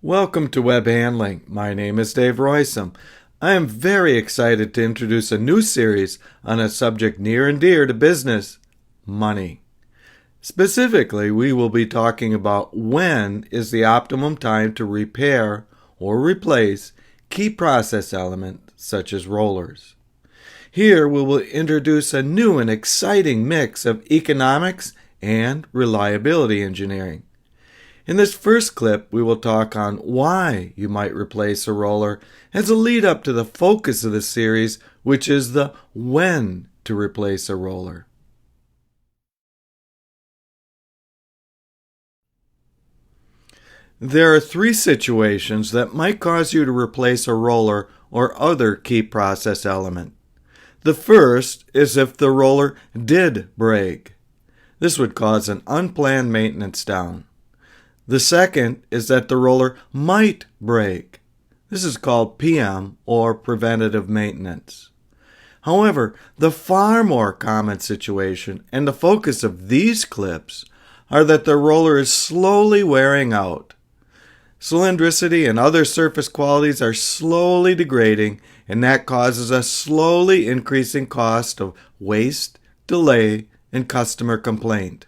Welcome to Web Handling. My name is Dave Roisum. I am very excited to introduce a new series on a subject near and dear to business, money. Specifically, we will be talking about when is the optimum time to repair or replace key process elements such as rollers. Here we will introduce a new and exciting mix of economics and reliability engineering. In this first clip, we will talk on why you might replace a roller as a lead up to the focus of the series, which is the when to replace a roller. There are three situations that might cause you to replace a roller or other key process element. The first is if the roller did break. This would cause an unplanned maintenance down. The second is that the roller might break. This is called PM, or preventative maintenance. However, the far more common situation and the focus of these clips are that the roller is slowly wearing out. Cylindricity and other surface qualities are slowly degrading, and that causes a slowly increasing cost of waste, delay, and customer complaint.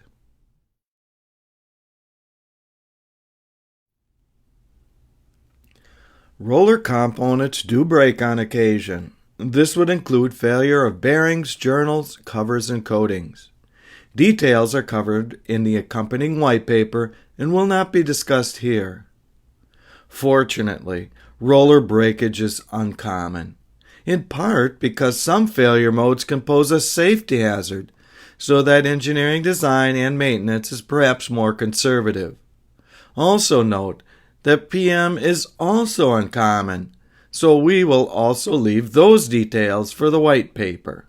Roller components do break on occasion. This would include failure of bearings, journals, covers, and coatings. Details are covered in the accompanying white paper and will not be discussed here. Fortunately, roller breakage is uncommon, in part because some failure modes can pose a safety hazard, so that engineering design and maintenance is perhaps more conservative. Also note that PM is also uncommon, so we will also leave those details for the white paper.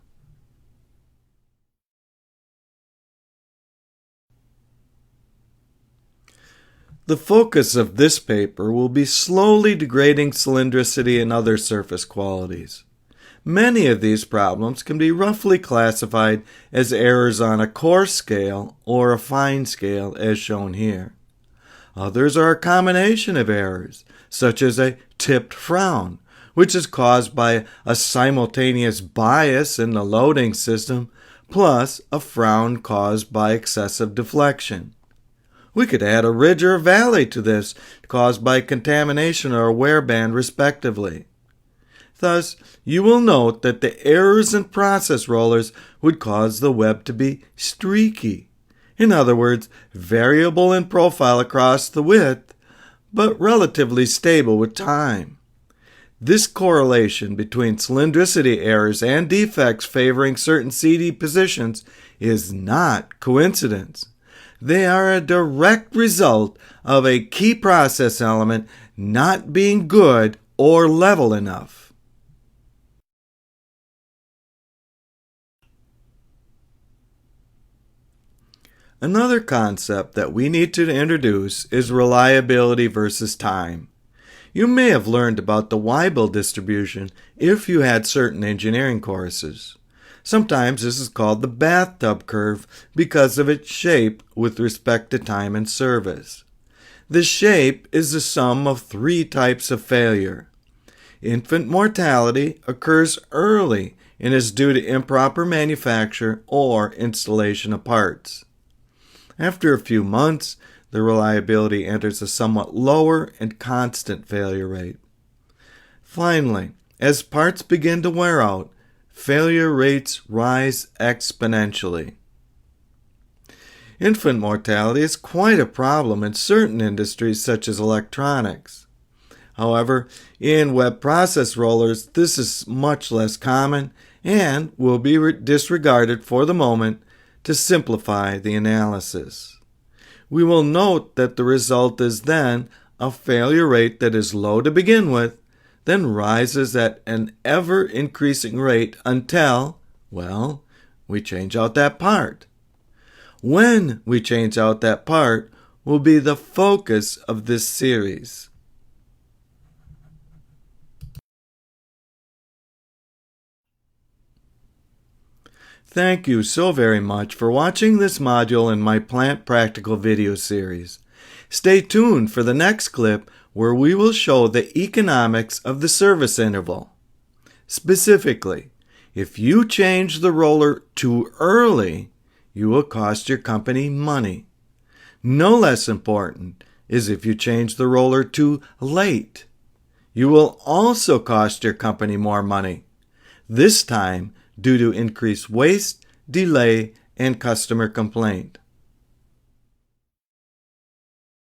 The focus of this paper will be slowly degrading cylindricity and other surface qualities. Many of these problems can be roughly classified as errors on a coarse scale or a fine scale, as shown here. Others are a combination of errors, such as a tipped frown, which is caused by a simultaneous bias in the loading system, plus a frown caused by excessive deflection. We could add a ridge or valley to this, caused by contamination or a wear band, respectively. Thus, you will note that the errors in process rollers would cause the web to be streaky. In other words, variable in profile across the width, but relatively stable with time. This correlation between cylindricity errors and defects favoring certain CD positions is not coincidence. They are a direct result of a key process element not being good or level enough. Another concept that we need to introduce is reliability versus time. You may have learned about the Weibull distribution if you had certain engineering courses. Sometimes this is called the bathtub curve because of its shape with respect to time and service. The shape is the sum of three types of failure. Infant mortality occurs early and is due to improper manufacture or installation of parts. After a few months, the reliability enters a somewhat lower and constant failure rate. Finally, as parts begin to wear out, failure rates rise exponentially. Infant mortality is quite a problem in certain industries such as electronics. However, in web process rollers, this is much less common and will be disregarded for the moment to simplify the analysis. We will note that the result is then a failure rate that is low to begin with, then rises at an ever-increasing rate until, we change out that part. When we change out that part will be the focus of this series. Thank you so very much for watching this module in my Plant Practical video series. Stay tuned for the next clip where we will show the economics of the service interval. Specifically, if you change the roller too early, you will cost your company money. No less important is if you change the roller too late. You will also cost your company more money, this time due to increased waste, delay, and customer complaint.